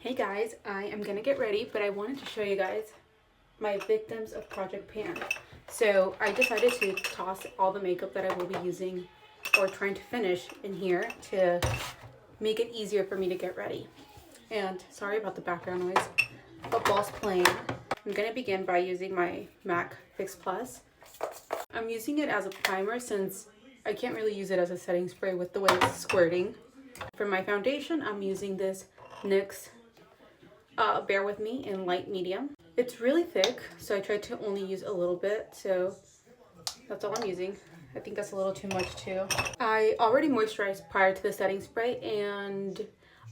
Hey guys, I am gonna get ready, but I wanted to show you guys my victims of Project Pan. So I decided to toss all the makeup that I will be using or trying to finish in here to make it easier for me to get ready. And sorry about the background noise. Football's playing. I'm gonna begin by using my MAC Fix Plus. I'm using it as a primer since I can't really use it as a setting spray with the way it's squirting. For my foundation, I'm using this NYX Bear With Me in light medium. It's really thick, so I tried to only use a little bit, so that's all I'm using. I think that's a little too much too. I already moisturized prior to the setting spray, and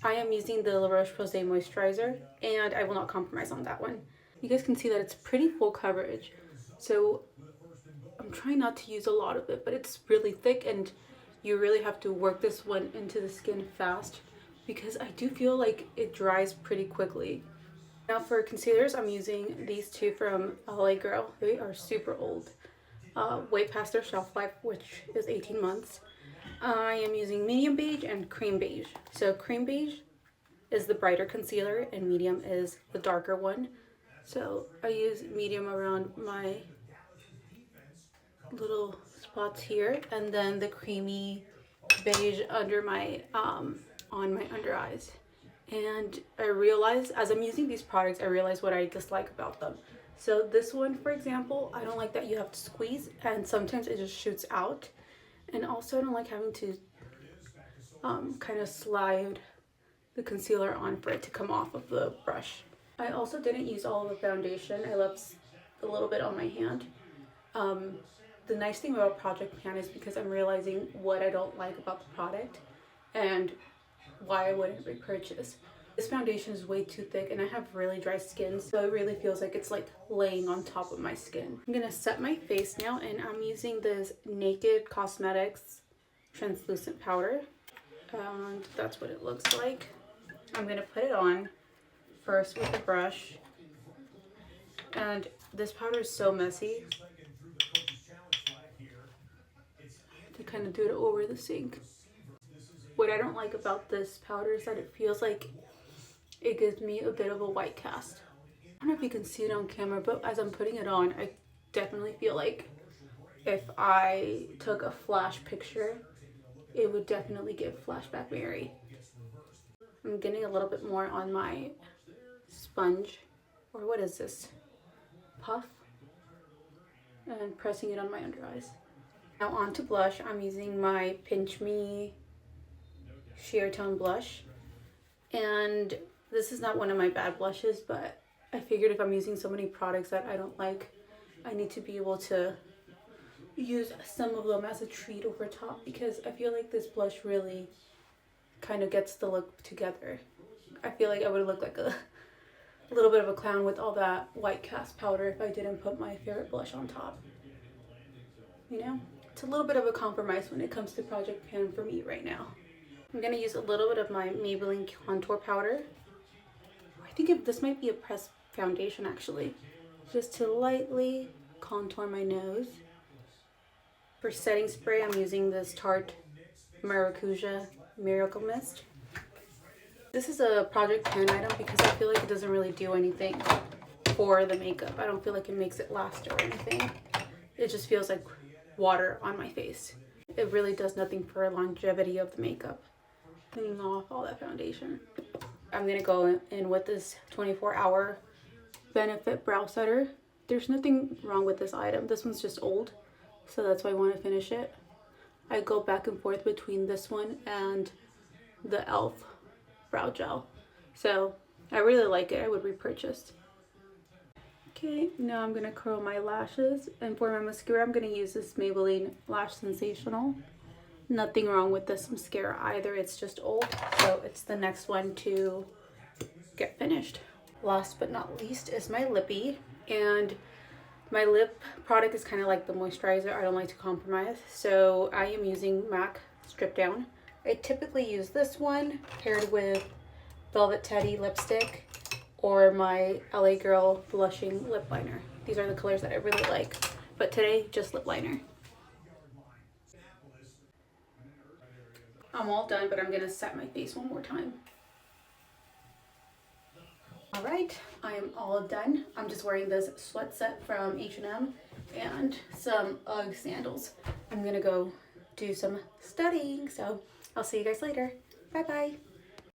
I am using the La Roche-Posay moisturizer, and I will not compromise on that one. You guys can see that it's pretty full coverage, so I'm trying not to use a lot of it, but it's really thick and you really have to work this one into the skin fast because I do feel like it dries pretty quickly. Now for concealers, I'm using these two from LA Girl. They are super old, way past their shelf life, which is 18 months. I am using medium beige and cream beige. So cream beige is the brighter concealer and medium is the darker one. So I use medium around my little spots here, and then the creamy beige under my on my under eyes. And I realized as I'm using these products, I realize what I dislike about them. So this one, for example, I don't like that you have to squeeze and sometimes it just shoots out. And also I don't like having to kind of slide the concealer on for it to come off of the brush. I also didn't use all of the foundation. I left a little bit on my hand. The nice thing about Project Pan is because I'm realizing what I don't like about the product and why I wouldn't repurchase. This foundation is way too thick and I have really dry skin, so it really feels like it's like laying on top of my skin. I'm gonna set my face now, and I'm using this Naked Cosmetics translucent powder, and that's what it looks like. I'm gonna put it on first with a brush, and this powder is so messy to kind of do it over the sink. What I don't like about this powder is that it feels like it gives me a bit of a white cast. I don't know if you can see it on camera, but as I'm putting it on, I definitely feel like if I took a flash picture, it would definitely give Flashback Mary. I'm getting a little bit more on my sponge, or what is this? Puff, and pressing it on my under eyes. Now on to blush. I'm using my Pinch Me Sheer Tone blush, and this is not one of my bad blushes, but I figured if I'm using so many products that I don't like, I need to be able to use some of them as a treat over top, because I feel like this blush really kind of gets the look together. I feel like I would look like a little bit of a clown with all that white cast powder if I didn't put my favorite blush on top. You know? It's a little bit of a compromise when it comes to Project Pan for me right now. I'm going to use a little bit of my Maybelline contour powder. I think this might be a pressed foundation actually. Just to lightly contour my nose. For setting spray, I'm using this Tarte Maracuja Miracle Mist. This is a Project Pan item because I feel like it doesn't really do anything for the makeup. I don't feel like it makes it last or anything. It just feels like water on my face. It really does nothing for longevity of the makeup. Cleaning off all that foundation. I'm gonna go in with this 24-hour Benefit Brow Setter. There's nothing wrong with this item. This one's just old, so that's why I want to finish it. I go back and forth between this one and the e.l.f. brow gel. So I really like it. I would repurchase. Okay, now I'm gonna curl my lashes, and for my mascara I'm gonna use this Maybelline Lash Sensational. Nothing wrong with this mascara either, it's just old, so it's the next one to get finished. Last but not least is my lippy, and my lip product is kind of like the moisturizer. I don't like to compromise, so I am using MAC Strip Down. I typically use this one paired with Velvet Teddy lipstick or my LA Girl blushing lip liner. These are the colors that I really like, but today just lip liner. I'm all done, but I'm gonna set my face one more time. All right, I am all done. I'm just wearing this sweat set from H&M and some UGG sandals. I'm gonna go do some studying, so I'll see you guys later. Bye bye.